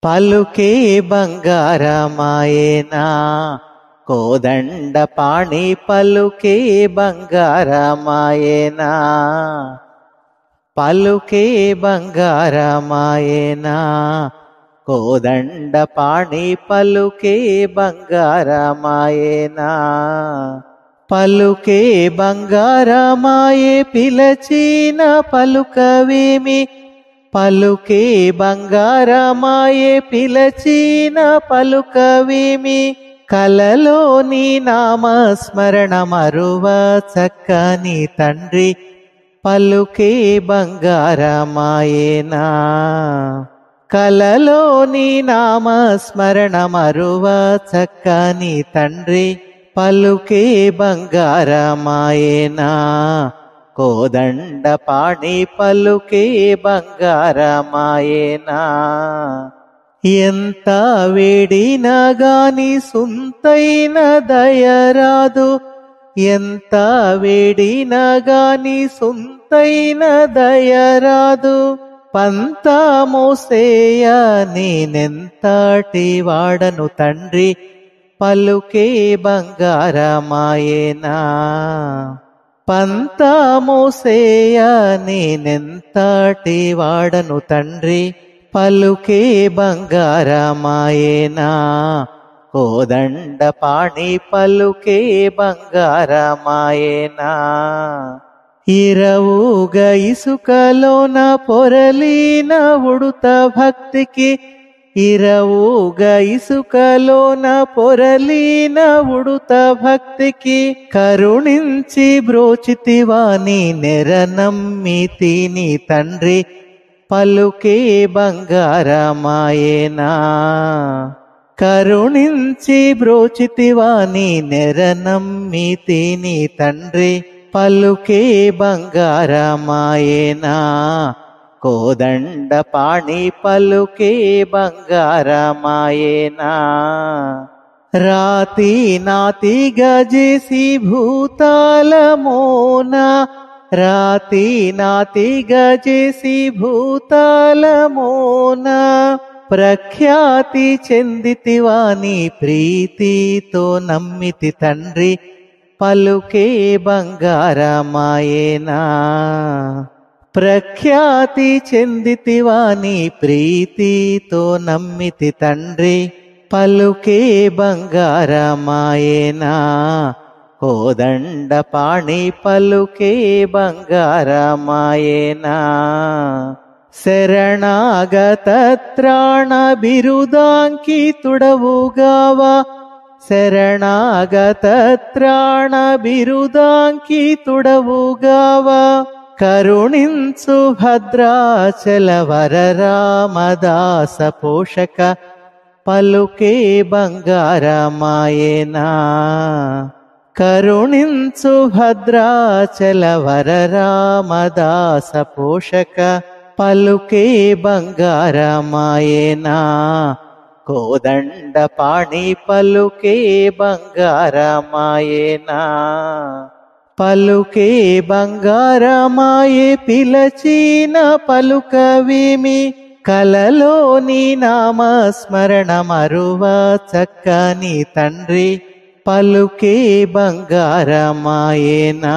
పలుకే బంగారమాయేనా కోదండ పాణి పలుకే బంగారమాయేనా పలుకే బంగారమాయేనా కోదండ పాణి పలుకే బంగారమాయేనా పలుకే బంగారమాయే పిలచిన పలుకవేమి పలుకే బంగారమాయే పిలచిన పలుకవేమి కలలోని నామస్మరణ మరువ చక్కని తండ్రి పలుకే బంగారమాయేనా కలలోని నామస్మరణ మరువ చక్కని తండ్రి పలుకే బంగారమాయేనా కోదండ పాణి పలుకే బంగారమాయేనా ఎంత వేడినా గాని సుంతైన దయరాదు ఎంత వేడినా గాని సుంతైన దయరాదు పంత మోసేయ నేనెంతటి వాడను తండ్రి పలుకే బంగారమాయేనా పంత మోసేయ నేనెంతటి వాడను తండ్రి పలుకే బంగారమాయేనా కోదండ పాణి పలుకే బంగారమాయేనా ఇరవుగ ఇసుకలోన పొరలిన ఉడుత భక్తికి ఇరవుగ ఇసుకలోన పొరలిన ఉడుత భక్తికి కరుణించి బ్రోచితివాని నెరనమ్మితిని తండ్రి పలుకే బంగారమాయేనా కరుణించి బ్రోచితివాని నెరనమ్మితిని తండ్రి పలుకే బంగారమాయేనా కోదండ పాణి పలుకే బంగారమాయేనా రాతి నాతి గజేసి భూతాలమోనా రాతి నాతి గజేసి భూతాలమోనా ప్రఖ్యాతి చెందితివాని ప్రీతితో నమ్మితి తండ్రి పలుకే బంగారమాయేనా ప్రఖ్యాతి చెందితివాని ప్రీతితో నమ్మితి తండ్రి పలుకే బంగారమాయేనా కోదండ పాణి పలుకే బంగారమాయేనా శరణాగత త్రాణ బిరుదాంకితుడవుగావా శరణాగత త్రాణ బిరుదాంకితుడవుగావా కరుణించు భద్రాచల వర రామదాస పోషక పలుకే బంగారమాయేనా కరుణించు భద్రాచల వర రామదాస పోషక పలుకే బంగారమాయేనా కోదండ పాణి పలుకే బంగారమాయేనా పలుకే బంగారమాయే పిలచిన పలుకవేమి కలలోని నామస్మరణ మరువ చక్కని తండ్రి పలుకే బంగారమాయేనా